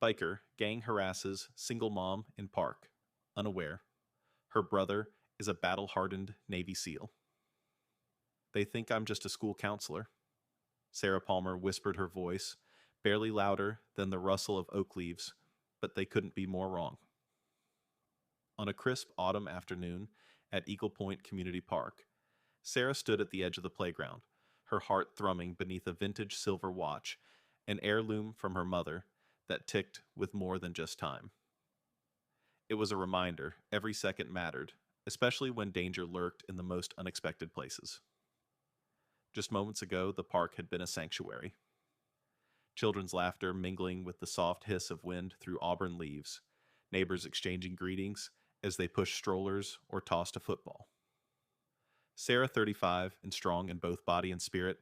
Biker, gang harasses single mom in park, unaware. Her brother is a battle-hardened Navy SEAL. They think I'm just a school counselor. Sarah Palmer whispered her voice, barely louder than the rustle of oak leaves, but they couldn't be more wrong. On a crisp autumn afternoon at Eagle Point Community Park, Sarah stood at the edge of the playground, her heart thrumming beneath a vintage silver watch, an heirloom from her mother that ticked with more than just time. It was a reminder every second mattered, especially when danger lurked in the most unexpected places. Just moments ago, the park had been a sanctuary. Children's laughter mingling with the soft hiss of wind through auburn leaves, neighbors exchanging greetings as they pushed strollers or tossed a football. Sarah, 35 and strong in both body and spirit,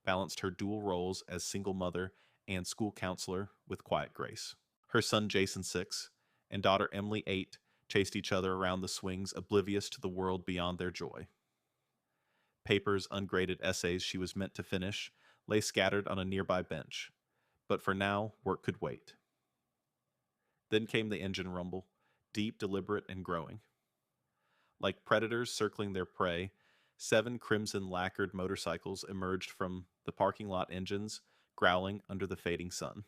balanced her dual roles as single mother and school counselor with quiet grace. Her son Jason, 6, and daughter Emily, 8, chased each other around the swings, oblivious to the world beyond their joy. Papers, ungraded essays she was meant to finish, lay scattered on a nearby bench, but for now, work could wait. Then came the engine rumble, deep, deliberate, and growing. Like predators circling their prey, 7 crimson lacquered motorcycles emerged from the parking lot engines, growling under the fading sun.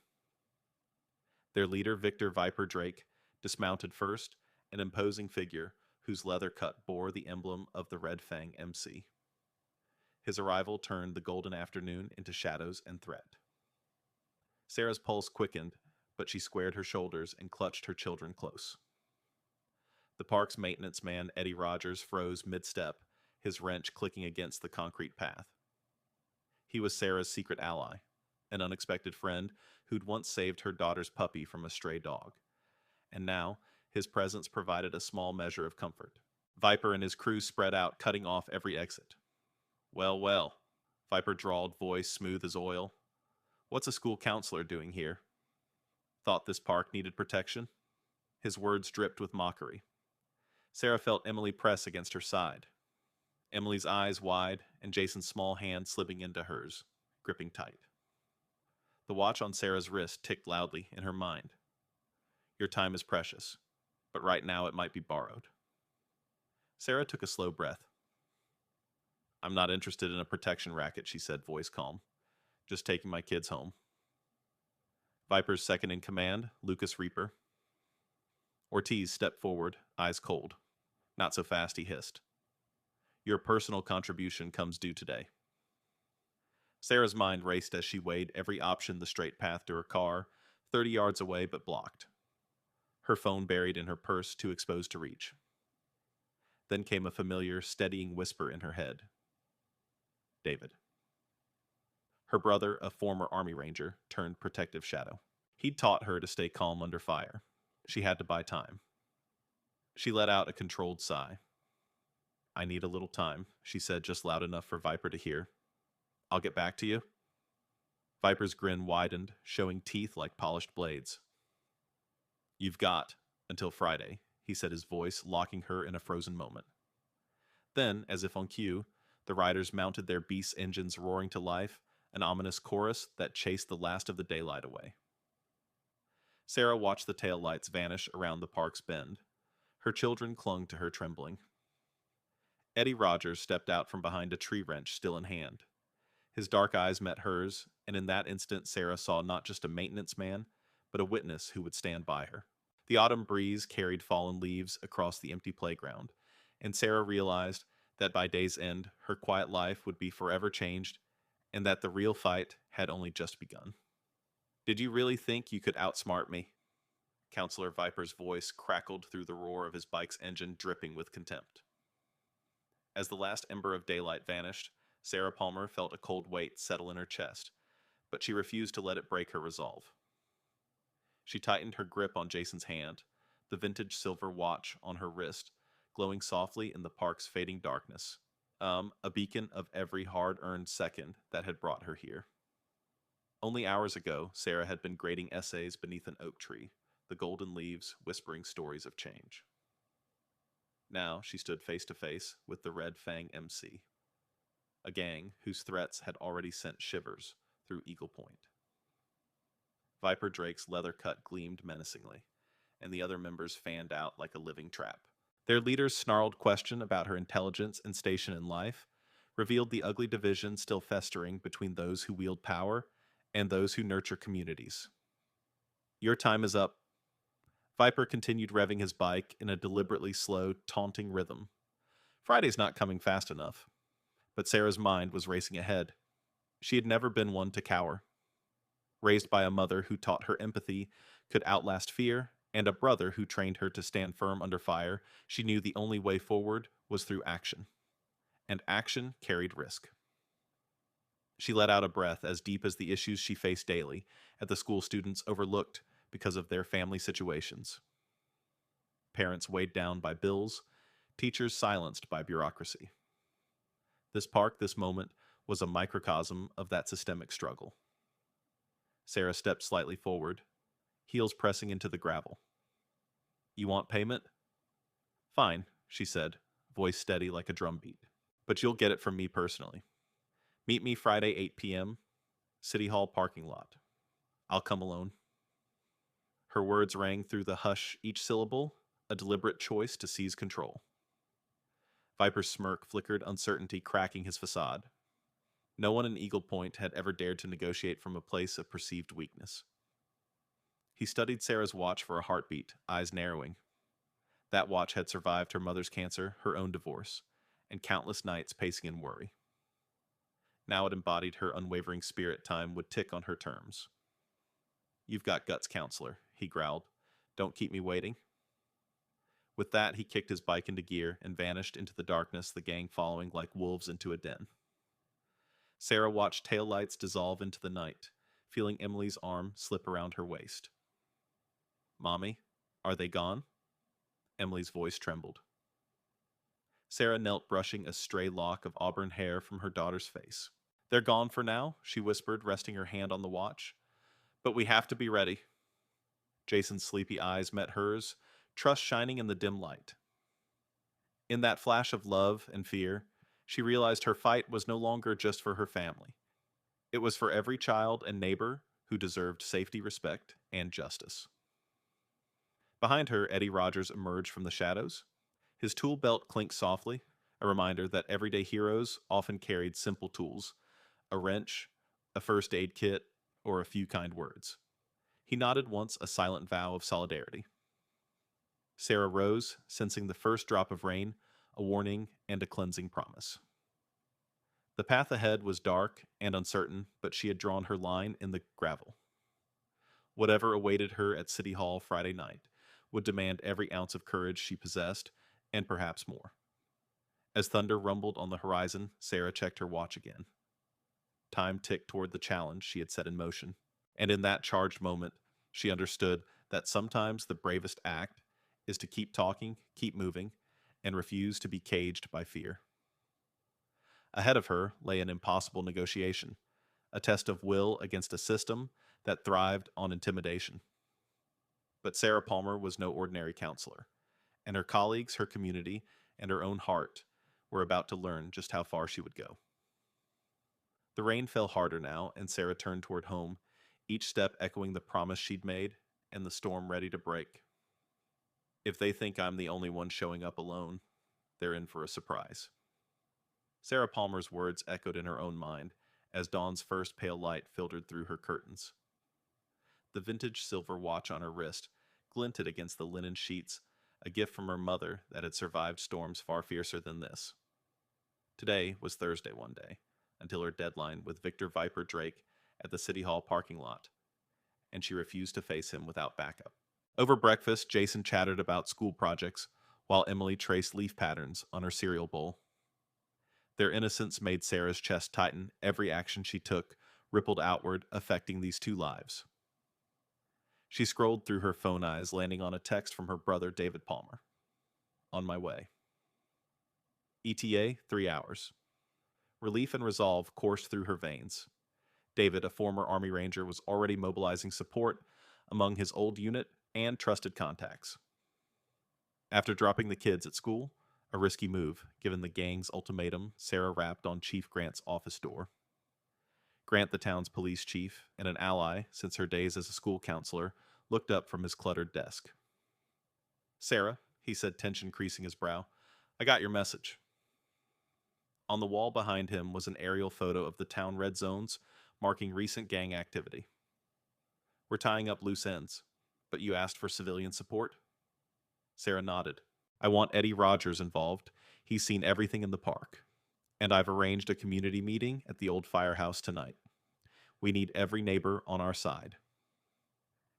Their leader, Victor Viper Drake, dismounted first, an imposing figure whose leather cut bore the emblem of the Red Fang MC. His arrival turned the golden afternoon into shadows and threat. Sarah's pulse quickened, but she squared her shoulders and clutched her children close. The park's maintenance man, Eddie Rogers, froze mid-step, his wrench clicking against the concrete path. He was Sarah's secret ally, an unexpected friend who'd once saved her daughter's puppy from a stray dog. And now, his presence provided a small measure of comfort. Viper and his crew spread out, cutting off every exit. Well, well, Viper drawled, voice smooth as oil. What's a school counselor doing here? Thought this park needed protection? His words dripped with mockery. Sarah felt Emily press against her side. Emily's eyes wide and Jason's small hand slipping into hers, gripping tight. The watch on Sarah's wrist ticked loudly in her mind. Your time is precious, but right now it might be borrowed. Sarah took a slow breath. I'm not interested in a protection racket, she said, voice calm. Just taking my kids home. Viper's second in command, Lucas Reaper. Ortiz stepped forward, eyes cold. Not so fast, he hissed. Your personal contribution comes due today. Sarah's mind raced as she weighed every option the straight path to her car, 30 yards away but blocked. Her phone buried in her purse, too exposed to reach. Then came a familiar, steadying whisper in her head. David. Her brother, a former Army Ranger, turned protective shadow. He'd taught her to stay calm under fire. She had to buy time. She let out a controlled sigh. I need a little time, she said just loud enough for Viper to hear. I'll get back to you. Viper's grin widened, showing teeth like polished blades. You've got until Friday, he said, his voice locking her in a frozen moment. Then, as if on cue, the riders mounted their beast engines roaring to life, an ominous chorus that chased the last of the daylight away. Sarah watched the taillights vanish around the park's bend. Her children clung to her, trembling. Eddie Rogers stepped out from behind a tree wrench still in hand. His dark eyes met hers, and in that instant Sarah saw not just a maintenance man, but a witness who would stand by her. The autumn breeze carried fallen leaves across the empty playground, and Sarah realized that by day's end her quiet life would be forever changed, and that the real fight had only just begun. Did you really think you could outsmart me? Counselor Viper's voice crackled through the roar of his bike's engine, dripping with contempt. As the last ember of daylight vanished, Sarah Palmer felt a cold weight settle in her chest, but she refused to let it break her resolve. She tightened her grip on Jason's hand, the vintage silver watch on her wrist, glowing softly in the park's fading darkness, a beacon of every hard-earned second that had brought her here. Only hours ago, Sarah had been grading essays beneath an oak tree, the golden leaves whispering stories of change. Now she stood face to face with the Red Fang MC, a gang whose threats had already sent shivers through Eagle Point. Viper Drake's leather cut gleamed menacingly, and the other members fanned out like a living trap. Their leader's snarled question about her intelligence and station in life revealed the ugly division still festering between those who wield power and those who nurture communities. Your time is up. Viper continued revving his bike in a deliberately slow, taunting rhythm. Friday's not coming fast enough. But Sarah's mind was racing ahead. She had never been one to cower. Raised by a mother who taught her empathy could outlast fear, and a brother who trained her to stand firm under fire, she knew the only way forward was through action. And action carried risk. She let out a breath as deep as the issues she faced daily at the school students overlooked because of their family situations. Parents weighed down by bills, teachers silenced by bureaucracy. This park, this moment, was a microcosm of that systemic struggle. Sarah stepped slightly forward, heels pressing into the gravel. You want payment? Fine, she said, voice steady like a drumbeat. But you'll get it from me personally. Meet me Friday, 8 p.m., City Hall parking lot. I'll come alone. Her words rang through the hush, each syllable a deliberate choice to seize control. Viper's smirk flickered uncertainty cracking his facade. No one in Eagle Point had ever dared to negotiate from a place of perceived weakness. He studied Sarah's watch for a heartbeat, eyes narrowing. That watch had survived her mother's cancer, her own divorce, and countless nights pacing in worry. Now it embodied her unwavering spirit time would tick on her terms. You've got guts, counselor, he growled. Don't keep me waiting. With that, he kicked his bike into gear and vanished into the darkness, the gang following like wolves into a den. Sarah watched taillights dissolve into the night, feeling Emily's arm slip around her waist. Mommy, are they gone? Emily's voice trembled. Sarah knelt, brushing a stray lock of auburn hair from her daughter's face. They're gone for now, she whispered, resting her hand on the watch. But we have to be ready. Jason's sleepy eyes met hers, trust shining in the dim light. In that flash of love and fear, she realized her fight was no longer just for her family. It was for every child and neighbor who deserved safety, respect, and justice. Behind her, Eddie Rogers emerged from the shadows. His tool belt clinked softly, a reminder that everyday heroes often carried simple tools, a wrench, a first aid kit, or a few kind words. He nodded once, a silent vow of solidarity. Sarah rose, sensing the first drop of rain, a warning and a cleansing promise. The path ahead was dark and uncertain, but she had drawn her line in the gravel. Whatever awaited her at City Hall Friday night would demand every ounce of courage she possessed, and perhaps more. As thunder rumbled on the horizon, Sarah checked her watch again. Time ticked toward the challenge she had set in motion, and in that charged moment, she understood that sometimes the bravest act is to keep talking, keep moving, and refuse to be caged by fear. Ahead of her lay an impossible negotiation, a test of will against a system that thrived on intimidation. But Sarah Palmer was no ordinary counselor, and her colleagues, her community, and her own heart were about to learn just how far she would go. The rain fell harder now, and Sarah turned toward home, each step echoing the promise she'd made, and the storm ready to break. If they think I'm the only one showing up alone, they're in for a surprise. Sarah Palmer's words echoed in her own mind as dawn's first pale light filtered through her curtains. The vintage silver watch on her wrist glinted against the linen sheets, a gift from her mother that had survived storms far fiercer than this. Today was Thursday one day, until her deadline with Victor Viper Drake at the City Hall parking lot, and she refused to face him without backup. Over breakfast, Jason chattered about school projects, while Emily traced leaf patterns on her cereal bowl. Their innocence made Sarah's chest tighten. Every action she took rippled outward, affecting these two lives. She scrolled through her phone eyes, landing on a text from her brother, David Palmer. On my way. ETA, 3 hours. Relief and resolve coursed through her veins. David, a former Army Ranger, was already mobilizing support among his old unit and trusted contacts. After dropping the kids at school, a risky move, given the gang's ultimatum, Sarah rapped on Chief Grant's office door. Grant, the town's police chief and an ally since her days as a school counselor, looked up from his cluttered desk. "Sarah," he said, tension creasing his brow, "I got your message." On the wall behind him was an aerial photo of the town red zones marking recent gang activity. "We're tying up loose ends, but you asked for civilian support?" Sarah nodded. "I want Eddie Rogers involved. He's seen everything in the park. And I've arranged a community meeting at the old firehouse tonight. We need every neighbor on our side."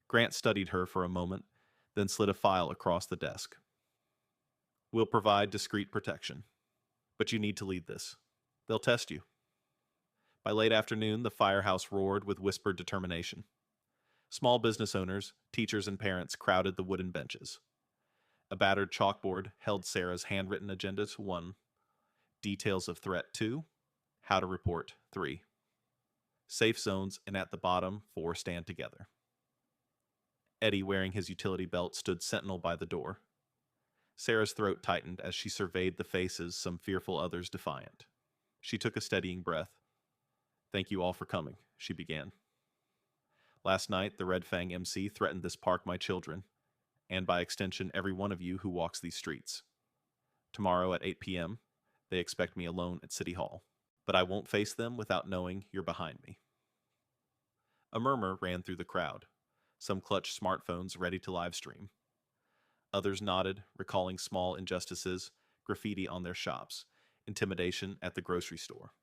Grant studied her for a moment, then slid a file across the desk. "We'll provide discreet protection. But you need to lead this. They'll test you." By late afternoon, the firehouse roared with whispered determination. Small business owners, teachers, and parents crowded the wooden benches. A battered chalkboard held Sarah's handwritten agenda to 1, details of threat 2, how to report 3. Safe zones, and at the bottom, 4 stand together. Eddie, wearing his utility belt, stood sentinel by the door. Sarah's throat tightened as she surveyed the faces, some fearful, others defiant. She took a steadying breath. "Thank you all for coming," she began. "Last night, the Red Fang MC threatened this park, my children, and by extension, every one of you who walks these streets. Tomorrow at 8 p.m., they expect me alone at City Hall, but I won't face them without knowing you're behind me." A murmur ran through the crowd. Some clutched smartphones ready to live stream. Others nodded, recalling small injustices, graffiti on their shops, intimidation at the grocery store.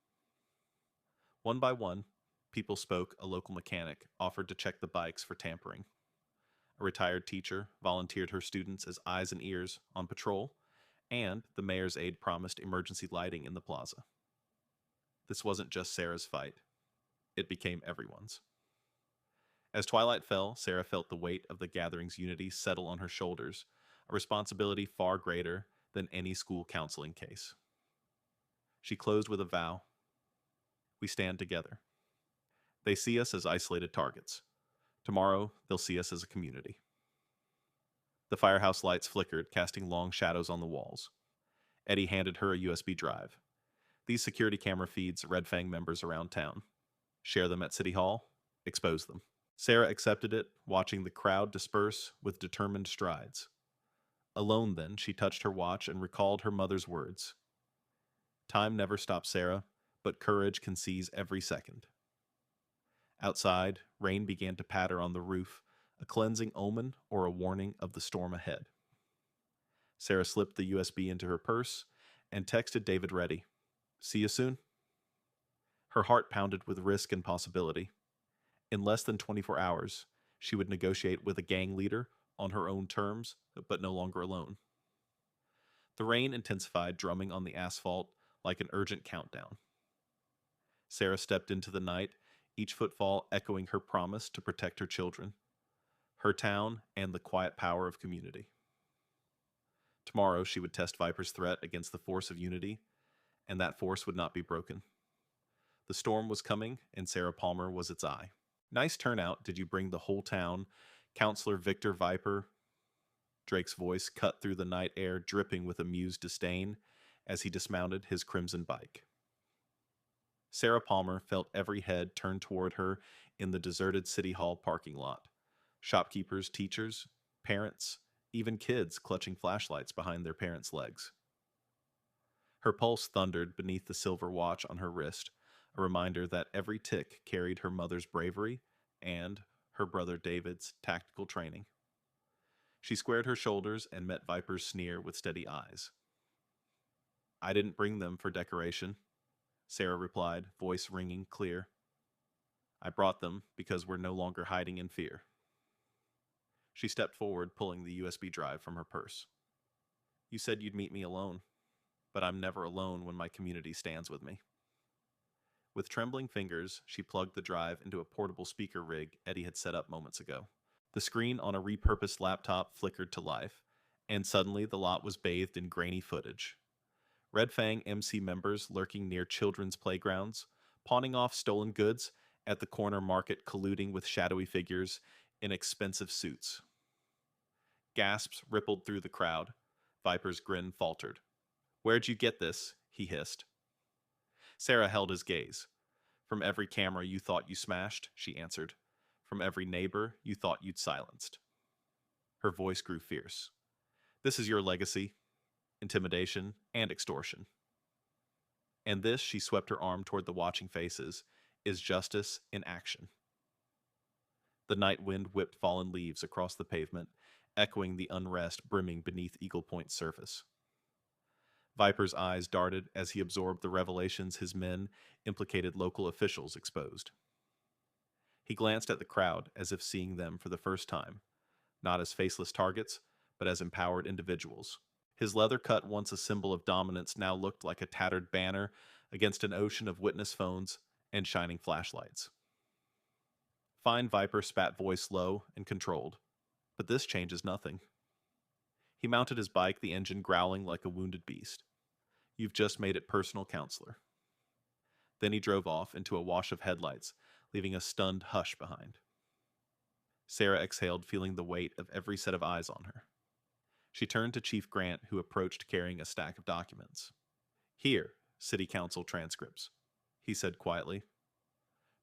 One by one, people spoke. A local mechanic offered to check the bikes for tampering. A retired teacher volunteered her students as eyes and ears on patrol, and the mayor's aide promised emergency lighting in the plaza. This wasn't just Sarah's fight. It became everyone's. As twilight fell, Sarah felt the weight of the gathering's unity settle on her shoulders, a responsibility far greater than any school counseling case. She closed with a vow. "We stand together. They see us as isolated targets. Tomorrow, they'll see us as a community." The firehouse lights flickered, casting long shadows on the walls. Eddie handed her a USB drive. "These security camera feeds Red Fang members around town. Share them at City Hall. Expose them." Sarah accepted it, watching the crowd disperse with determined strides. Alone then, she touched her watch and recalled her mother's words. "Time never stops Sarah, but courage can seize every second." Outside, rain began to patter on the roof, a cleansing omen or a warning of the storm ahead. Sarah slipped the USB into her purse and texted David Reddy, "See you soon." Her heart pounded with risk and possibility. In less than 24 hours, she would negotiate with a gang leader on her own terms, but no longer alone. The rain intensified, drumming on the asphalt like an urgent countdown. Sarah stepped into the night, each footfall echoing her promise to protect her children, her town, and the quiet power of community. Tomorrow, she would test Viper's threat against the force of unity, and that force would not be broken. The storm was coming, and Sarah Palmer was its eye. "Nice turnout. Did you bring the whole town? Counselor Victor Viper?" Drake's voice cut through the night air, dripping with amused disdain as he dismounted his crimson bike. Sarah Palmer felt every head turned toward her in the deserted City Hall parking lot. Shopkeepers, teachers, parents, even kids clutching flashlights behind their parents' legs. Her pulse thundered beneath the silver watch on her wrist, a reminder that every tick carried her mother's bravery and her brother David's tactical training. She squared her shoulders and met Viper's sneer with steady eyes. "I didn't bring them for decoration," Sarah replied, voice ringing clear. "I brought them because we're no longer hiding in fear." She stepped forward, pulling the USB drive from her purse. "You said you'd meet me alone, but I'm never alone when my community stands with me." With trembling fingers, she plugged the drive into a portable speaker rig Eddie had set up moments ago. The screen on a repurposed laptop flickered to life, and suddenly the lot was bathed in grainy footage. Red Fang MC members lurking near children's playgrounds, pawning off stolen goods at the corner market, colluding with shadowy figures in expensive suits. Gasps rippled through the crowd. Viper's grin faltered. "Where'd you get this?" he hissed. Sarah held his gaze. From every camera you thought you smashed, she answered. From every neighbor you thought you'd silenced. Her voice grew fierce. This is your legacy, intimidation, and extortion. And this, she swept her arm toward the watching faces, is justice in action. The night wind whipped fallen leaves across the pavement, echoing the unrest brimming beneath Eagle Point's surface. Viper's eyes darted as he absorbed the revelations his men, implicated local officials, exposed. He glanced at the crowd as if seeing them for the first time, not as faceless targets, but as empowered individuals. His leather cut, once a symbol of dominance, now looked like a tattered banner against an ocean of witness phones and shining flashlights. Fine, Viper spat, voice low and controlled. But this changes nothing. He mounted his bike, the engine growling like a wounded beast. You've just made it personal, counselor. Then he drove off into a wash of headlights, leaving a stunned hush behind. Sarah exhaled, feeling the weight of every set of eyes on her. She turned to Chief Grant, who approached carrying a stack of documents. Here, city council transcripts, he said quietly.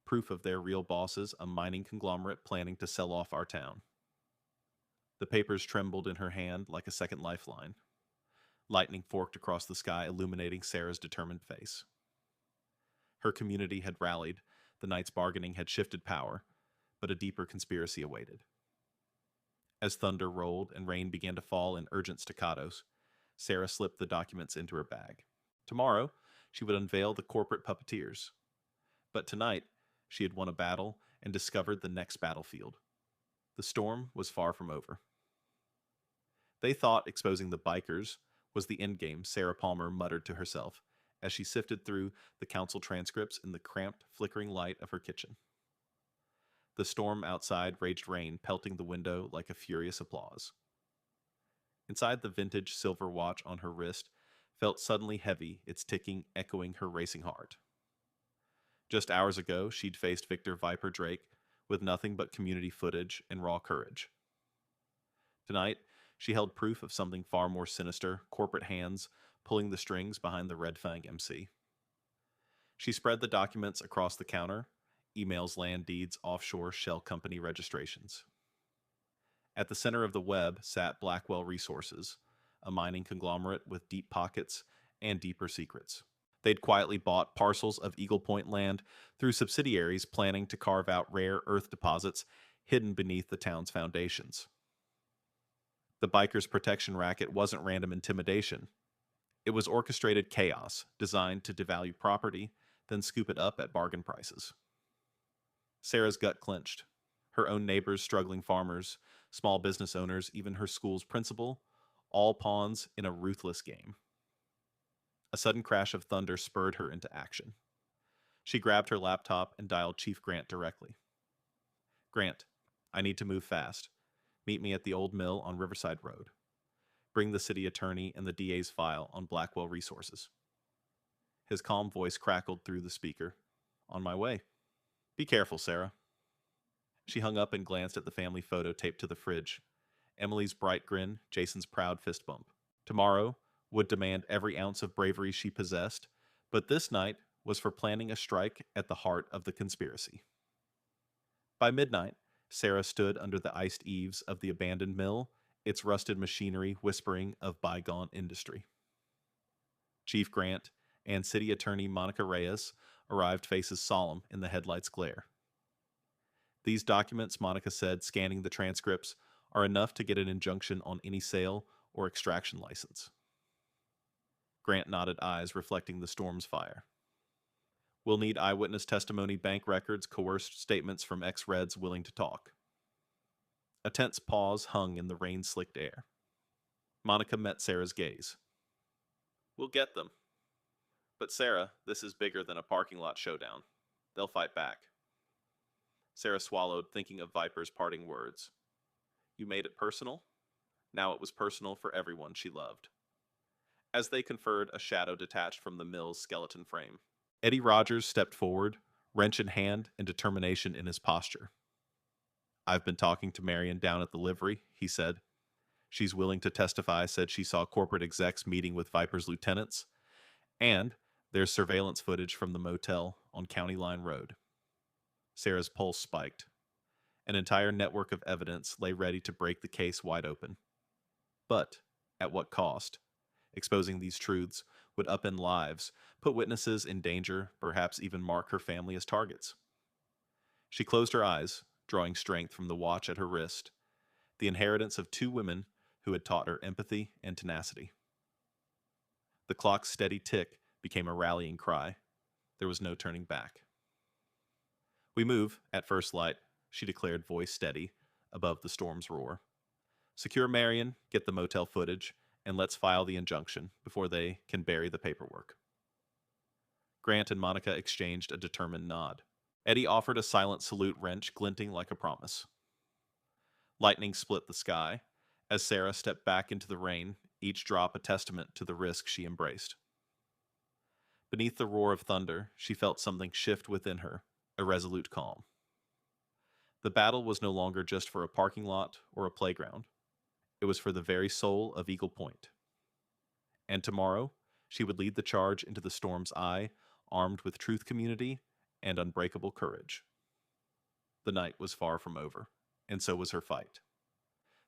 Proof of their real bosses, a mining conglomerate planning to sell off our town. The papers trembled in her hand like a second lifeline. Lightning forked across the sky, illuminating Sarah's determined face. Her community had rallied, the night's bargaining had shifted power, but a deeper conspiracy awaited. As thunder rolled and rain began to fall in urgent staccatos, Sarah slipped the documents into her bag. Tomorrow, she would unveil the corporate puppeteers. But tonight, she had won a battle and discovered the next battlefield. The storm was far from over. They thought exposing the bikers was the endgame, Sarah Palmer muttered to herself as she sifted through the council transcripts in the cramped, flickering light of her kitchen. The storm outside raged rain, pelting the window like a furious applause. Inside, the vintage silver watch on her wrist felt suddenly heavy, its ticking echoing her racing heart. Just hours ago, she'd faced Victor Viper Drake with nothing but community footage and raw courage. Tonight, she held proof of something far more sinister, corporate hands pulling the strings behind the Red Fang MC. She spread the documents across the counter, emails, land deeds, offshore shell company registrations. At the center of the web sat Blackwell Resources, a mining conglomerate with deep pockets and deeper secrets. They'd quietly bought parcels of Eagle Point land through subsidiaries planning to carve out rare earth deposits hidden beneath the town's foundations. The bikers' protection racket wasn't random intimidation. It was orchestrated chaos designed to devalue property, then scoop it up at bargain prices. Sarah's gut clenched. Her own neighbors, struggling farmers, small business owners, even her school's principal, all pawns in a ruthless game. A sudden crash of thunder spurred her into action. She grabbed her laptop and dialed Chief Grant directly. Grant, I need to move fast. Meet me at the old mill on Riverside Road. Bring the city attorney and the DA's file on Blackwell Resources. His calm voice crackled through the speaker. On my way. Be careful, Sarah. She hung up and glanced at the family photo taped to the fridge. Emily's bright grin, Jason's proud fist bump. Tomorrow would demand every ounce of bravery she possessed, but this night was for planning a strike at the heart of the conspiracy. By midnight, Sarah stood under the iced eaves of the abandoned mill, its rusted machinery whispering of bygone industry. Chief Grant and City Attorney Monica Reyes arrived, faces solemn in the headlights' glare. These documents, Monica said, scanning the transcripts, are enough to get an injunction on any sale or extraction license. Grant nodded, eyes reflecting the storm's fire. We'll need eyewitness testimony, bank records, coerced statements from ex-Reds willing to talk. A tense pause hung in the rain-slicked air. Monica met Sarah's gaze. We'll get them. But Sarah, this is bigger than a parking lot showdown. They'll fight back. Sarah swallowed, thinking of Viper's parting words. You made it personal? Now it was personal for everyone she loved. As they conferred, a shadow detached from the mill's skeleton frame. Eddie Rogers stepped forward, wrench in hand and determination in his posture. I've been talking to Marion down at the livery, he said. She's willing to testify, said she saw corporate execs meeting with Viper's lieutenants, and there's surveillance footage from the motel on County Line Road. Sarah's pulse spiked. An entire network of evidence lay ready to break the case wide open. But at what cost? Exposing these truths would upend lives, put witnesses in danger, perhaps even mark her family as targets. She closed her eyes, drawing strength from the watch at her wrist, the inheritance of two women who had taught her empathy and tenacity. The clock's steady tick became a rallying cry. There was no turning back. "We move, at first light," she declared, voice steady, above the storm's roar. "Secure Marion, get the motel footage, and let's file the injunction before they can bury the paperwork." Grant and Monica exchanged a determined nod. Eddie offered a silent salute, wrench glinting like a promise. Lightning split the sky as Sarah stepped back into the rain, each drop a testament to the risk she embraced. Beneath the roar of thunder, she felt something shift within her, a resolute calm. The battle was no longer just for a parking lot or a playground. It was for the very soul of Eagle Point. And tomorrow, she would lead the charge into the storm's eye, armed with truth community and unbreakable courage. The night was far from over, and so was her fight.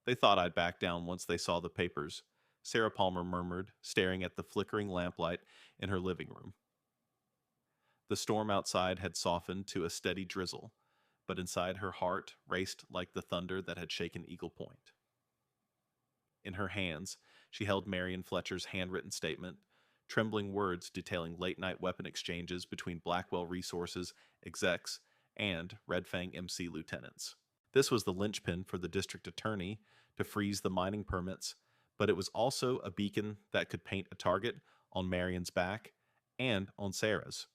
"They thought I'd back down once they saw the papers," Sarah Palmer murmured, staring at the flickering lamplight in her living room. The storm outside had softened to a steady drizzle, but inside her heart raced like the thunder that had shaken Eagle Point. In her hands, she held Marion Fletcher's handwritten statement, trembling words detailing late-night weapon exchanges between Blackwell Resources execs and Red Fang MC lieutenants. This was the linchpin for the district attorney to freeze the mining permits, but it was also a beacon that could paint a target on Marion's back and on Sarah's.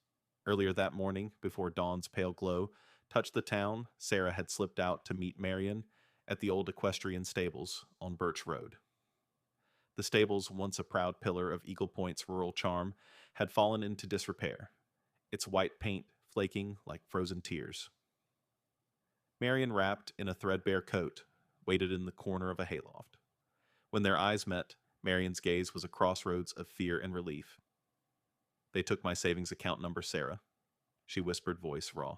Earlier that morning, before dawn's pale glow touched the town, Sarah had slipped out to meet Marion at the old equestrian stables on Birch Road. The stables, once a proud pillar of Eagle Point's rural charm, had fallen into disrepair, its white paint flaking like frozen tears. Marion, wrapped in a threadbare coat, waited in the corner of a hayloft. When their eyes met, Marion's gaze was a crossroads of fear and relief. "They took my savings account number, Sarah," she whispered, voice raw.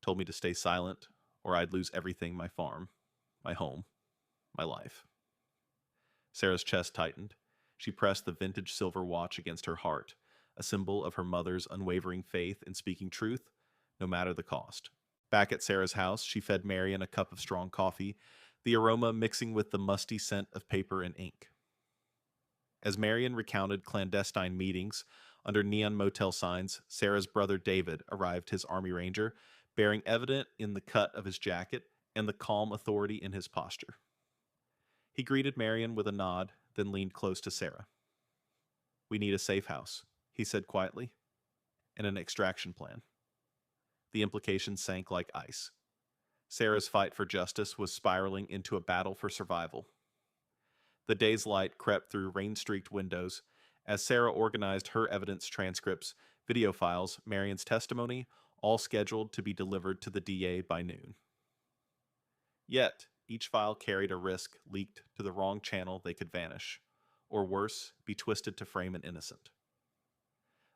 "Told me to stay silent, or I'd lose everything: my farm, my home, my life." Sarah's chest tightened. She pressed the vintage silver watch against her heart, a symbol of her mother's unwavering faith in speaking truth, no matter the cost. Back at Sarah's house, she fed Marion a cup of strong coffee, the aroma mixing with the musty scent of paper and ink. As Marion recounted clandestine meetings under neon motel signs, Sarah's brother David arrived, his Army Ranger, bearing evident in the cut of his jacket and the calm authority in his posture. He greeted Marion with a nod, then leaned close to Sarah. "We need a safe house," he said quietly, "and an extraction plan." The implications sank like ice. Sarah's fight for justice was spiraling into a battle for survival. The day's light crept through rain-streaked windows as Sarah organized her evidence transcripts, video files, Marion's testimony, all scheduled to be delivered to the DA by noon. Yet, each file carried a risk leaked to the wrong channel they could vanish, or worse, be twisted to frame an innocent.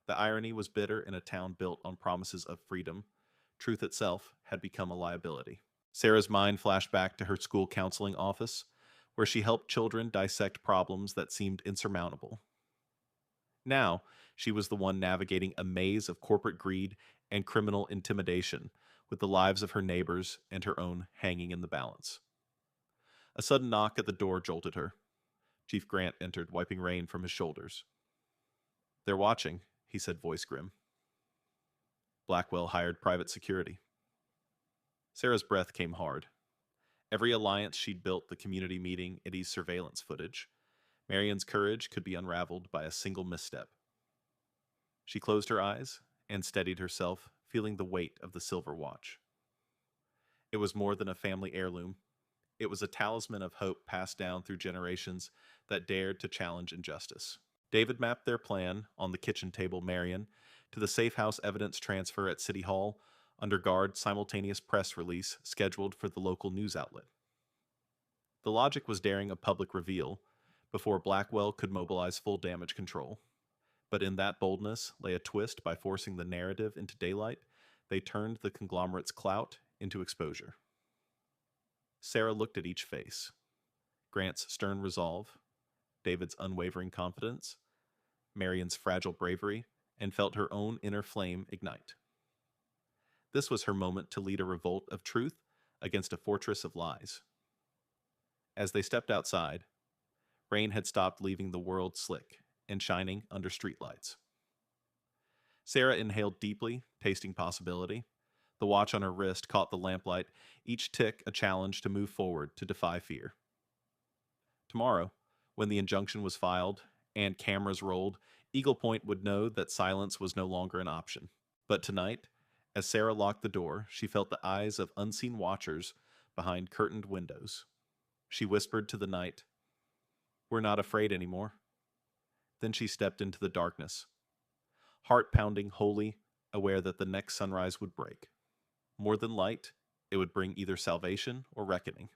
The irony was bitter in a town built on promises of freedom. Truth itself had become a liability. Sarah's mind flashed back to her school counseling office, where she helped children dissect problems that seemed insurmountable. Now, she was the one navigating a maze of corporate greed and criminal intimidation, with the lives of her neighbors and her own hanging in the balance. A sudden knock at the door jolted her. Chief Grant entered, wiping rain from his shoulders. "They're watching," he said, voice grim. "Blackwell hired private security." Sarah's breath came hard. Every alliance she'd built, the community meeting, Eddie's surveillance footage. Marion's courage could be unraveled by a single misstep. She closed her eyes and steadied herself, feeling the weight of the silver watch. It was more than a family heirloom. It was a talisman of hope passed down through generations that dared to challenge injustice. David mapped their plan on the kitchen table, Marion, to the safe house evidence transfer at City Hall, under guard simultaneous press release scheduled for the local news outlet. The logic was daring a public reveal before Blackwell could mobilize full damage control. But in that boldness lay a twist. By forcing the narrative into daylight, they turned the conglomerate's clout into exposure. Sarah looked at each face. Grant's stern resolve, David's unwavering confidence, Marion's fragile bravery, and felt her own inner flame ignite. This was her moment to lead a revolt of truth against a fortress of lies. As they stepped outside, rain had stopped leaving the world slick and shining under streetlights. Sarah inhaled deeply, tasting possibility. The watch on her wrist caught the lamplight, each tick a challenge to move forward, to defy fear. Tomorrow, when the injunction was filed and cameras rolled, Eagle Point would know that silence was no longer an option. But tonight, as Sarah locked the door, she felt the eyes of unseen watchers behind curtained windows. She whispered to the night, "We're not afraid anymore." Then she stepped into the darkness, heart pounding, wholly aware that the next sunrise would break. More than light, it would bring either salvation or reckoning.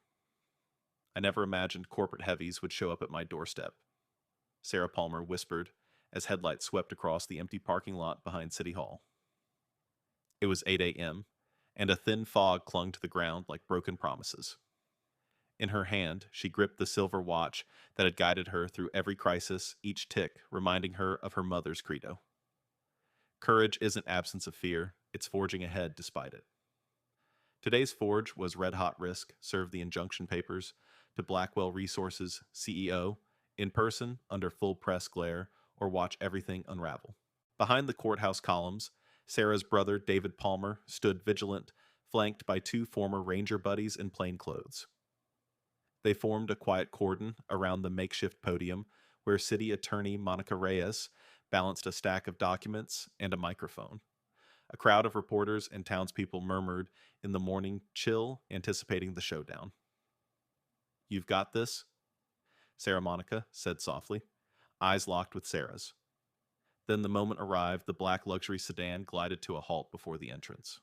"I never imagined corporate heavies would show up at my doorstep," Sarah Palmer whispered as headlights swept across the empty parking lot behind City Hall. It was 8 a.m., and a thin fog clung to the ground like broken promises. In her hand, she gripped the silver watch that had guided her through every crisis, each tick reminding her of her mother's credo. Courage isn't absence of fear, it's forging ahead despite it. Today's forge was Red Hot Risk served the injunction papers to Blackwell Resources CEO, in person, under full press glare, or watch everything unravel. Behind the courthouse columns, Sarah's brother, David Palmer, stood vigilant, flanked by two former Ranger buddies in plain clothes. They formed a quiet cordon around the makeshift podium where City Attorney Monica Reyes balanced a stack of documents and a microphone. A crowd of reporters and townspeople murmured in the morning chill, anticipating the showdown. "You've got this?" Sarah Monica said softly, eyes locked with Sarah's. Then the moment arrived, the black luxury sedan glided to a halt before the entrance.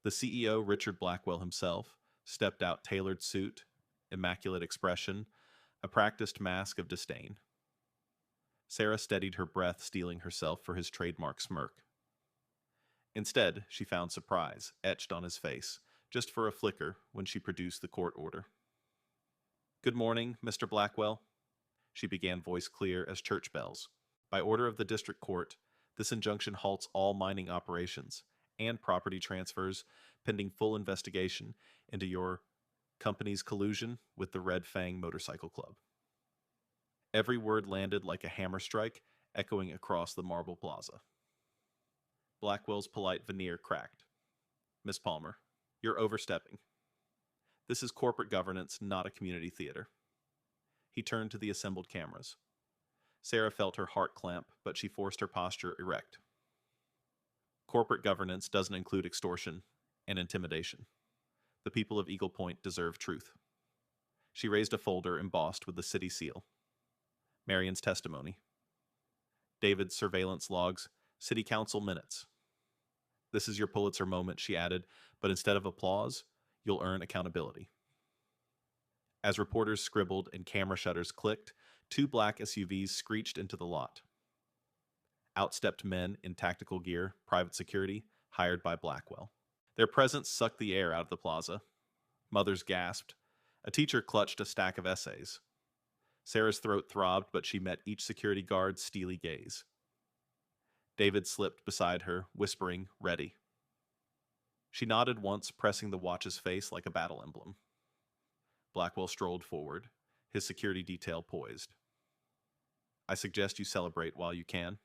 The CEO, Richard Blackwell himself, stepped out, tailored suit, immaculate expression, a practiced mask of disdain. Sarah steadied her breath, steeling herself for his trademark smirk. Instead, she found surprise etched on his face, just for a flicker, when she produced the court order. "Good morning, Mr. Blackwell," she began, voice clear as church bells. "By order of the district court, this injunction halts all mining operations and property transfers pending full investigation into your company's collusion with the Red Fang Motorcycle Club." Every word landed like a hammer strike, echoing across the marble plaza. Blackwell's polite veneer cracked. "Miss Palmer, you're overstepping. This is corporate governance, not a community theater." He turned to the assembled cameras. Sarah felt her heart clamp, but she forced her posture erect. "Corporate governance doesn't include extortion and intimidation. The people of Eagle Point deserve truth." She raised a folder embossed with the city seal. Marion's testimony. David's surveillance logs, city council minutes. "This is your Pulitzer moment," she added, "but instead of applause, you'll earn accountability." As reporters scribbled and camera shutters clicked, two black SUVs screeched into the lot. Outstepped men in tactical gear, private security, hired by Blackwell. Their presence sucked the air out of the plaza. Mothers gasped. A teacher clutched a stack of essays. Sarah's throat throbbed, but she met each security guard's steely gaze. David slipped beside her, whispering, "Ready." She nodded once, pressing the watch's face like a battle emblem. Blackwell strolled forward, his security detail poised. "I suggest you celebrate while you can."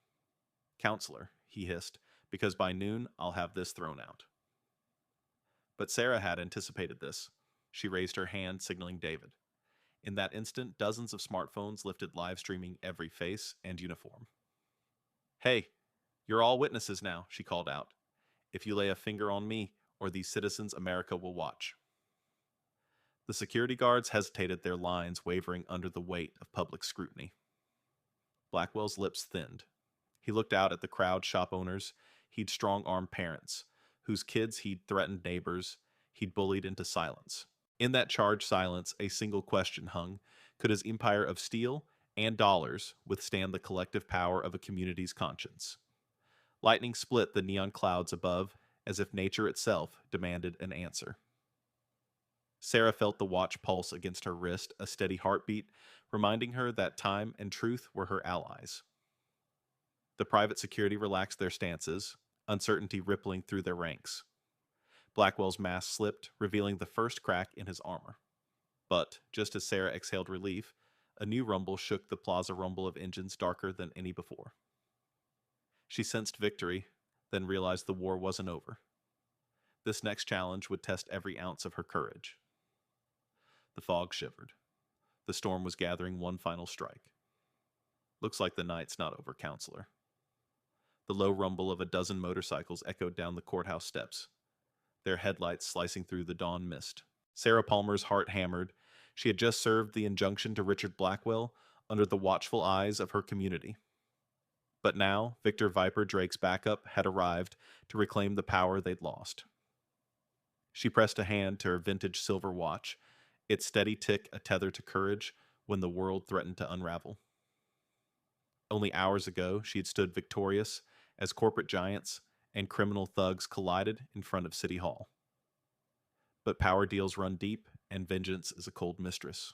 "Counselor," he hissed, "because by noon I'll have this thrown out." But Sarah had anticipated this. She raised her hand, signaling David. In that instant, dozens of smartphones lifted, live streaming every face and uniform. "Hey, you're all witnesses now," she called out. "If you lay a finger on me or these citizens, America will watch." The security guards hesitated, their lines wavering under the weight of public scrutiny. Blackwell's lips thinned. He looked out at the crowd, shop owners he'd strong-armed parents, whose kids he'd threatened, neighbors he'd bullied into silence. In that charged silence, a single question hung. Could his empire of steel and dollars withstand the collective power of a community's conscience. Lightning split the neon clouds above as if nature itself demanded an answer. Sarah felt the watch pulse against her wrist, a steady heartbeat, reminding her that time and truth were her allies. The private security relaxed their stances, uncertainty rippling through their ranks. Blackwell's mask slipped, revealing the first crack in his armor. But, just as Sarah exhaled relief, a new rumble shook the plaza rumble of engines darker than any before. She sensed victory, then realized the war wasn't over. This next challenge would test every ounce of her courage. The fog shivered. The storm was gathering one final strike. Looks like the night's not over, counselor. The low rumble of a dozen motorcycles echoed down the courthouse steps, their headlights slicing through the dawn mist. Sarah Palmer's heart hammered. She had just served the injunction to Richard Blackwell under the watchful eyes of her community. But now, Victor Viper Drake's backup had arrived to reclaim the power they'd lost. She pressed a hand to her vintage silver watch, its steady tick a tether to courage when the world threatened to unravel. Only hours ago, she had stood victorious as corporate giants and criminal thugs collided in front of City Hall. But power deals run deep, and vengeance is a cold mistress.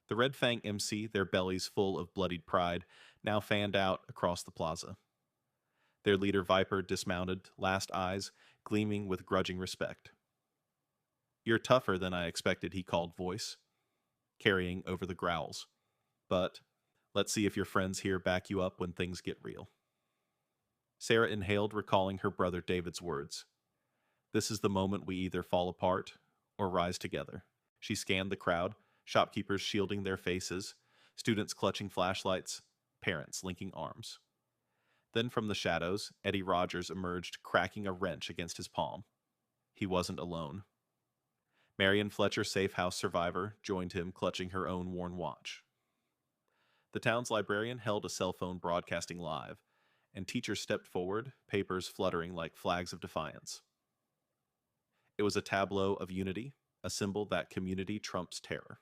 The Red Fang MC, their bellies full of bloodied pride, now fanned out across the plaza. Their leader Viper dismounted, last eyes gleaming with grudging respect. "You're tougher than I expected," he called voice, carrying over the growls. "But let's see if your friends here back you up when things get real." Sarah inhaled, recalling her brother David's words. "This is the moment we either fall apart or rise together." She scanned the crowd, shopkeepers shielding their faces, students clutching flashlights, parents linking arms. Then from the shadows, Eddie Rogers emerged, cracking a wrench against his palm. He wasn't alone. Marion Fletcher, safe house survivor, joined him, clutching her own worn watch. The town's librarian held a cell phone broadcasting live, and teachers stepped forward, papers fluttering like flags of defiance. It was a tableau of unity, a symbol that community trumps terror.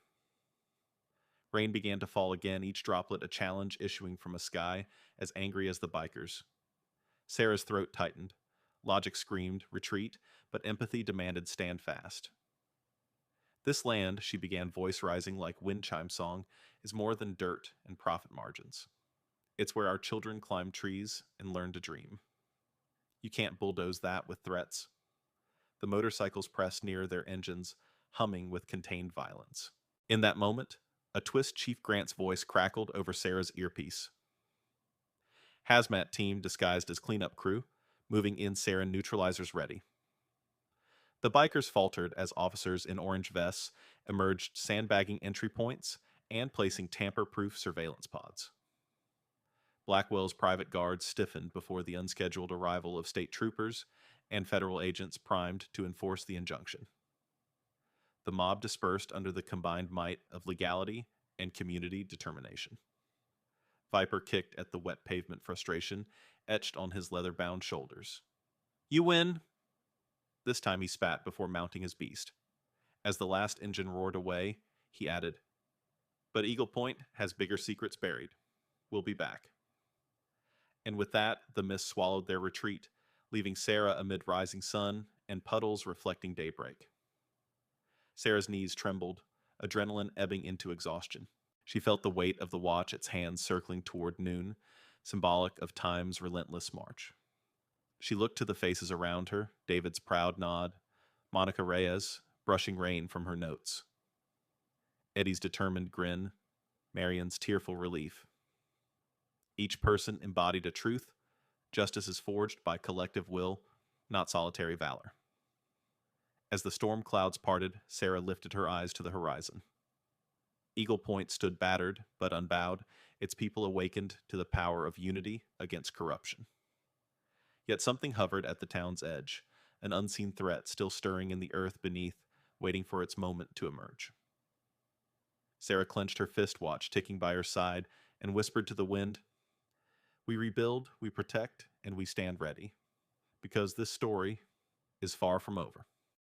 Rain began to fall again, each droplet a challenge issuing from a sky as angry as the bikers. Sarah's throat tightened. Logic screamed, retreat, but empathy demanded stand fast. "This land," she began, voice rising like wind chime song, "is more than dirt and profit margins. It's where our children climb trees and learn to dream. You can't bulldoze that with threats." The motorcycles pressed near their engines, humming with contained violence. In that moment, a twist Chief Grant's voice crackled over Sarah's earpiece. Hazmat team disguised as cleanup crew, moving in sarin neutralizers ready. The bikers faltered as officers in orange vests emerged, sandbagging entry points and placing tamper-proof surveillance pods. Blackwell's private guards stiffened before the unscheduled arrival of state troopers and federal agents primed to enforce the injunction. The mob dispersed under the combined might of legality and community determination. Viper kicked at the wet pavement, frustration etched on his leather-bound shoulders. "You win!" This time he spat before mounting his beast. As the last engine roared away, he added, "But Eagle Point has bigger secrets buried. We'll be back." And with that, the mist swallowed their retreat, leaving Sarah amid rising sun and puddles reflecting daybreak. Sarah's knees trembled, adrenaline ebbing into exhaustion. She felt the weight of the watch, its hands circling toward noon, symbolic of time's relentless march. She looked to the faces around her, David's proud nod, Monica Reyes brushing rain from her notes, Eddie's determined grin, Marion's tearful relief. Each person embodied a truth. Justice is forged by collective will, not solitary valor. As the storm clouds parted, Sarah lifted her eyes to the horizon. Eagle Point stood battered but unbowed, its people awakened to the power of unity against corruption. Yet something hovered at the town's edge, an unseen threat still stirring in the earth beneath, waiting for its moment to emerge. Sarah clenched her fist watch ticking by her side and whispered to the wind, "We rebuild, we protect, and we stand ready, because this story is far from over."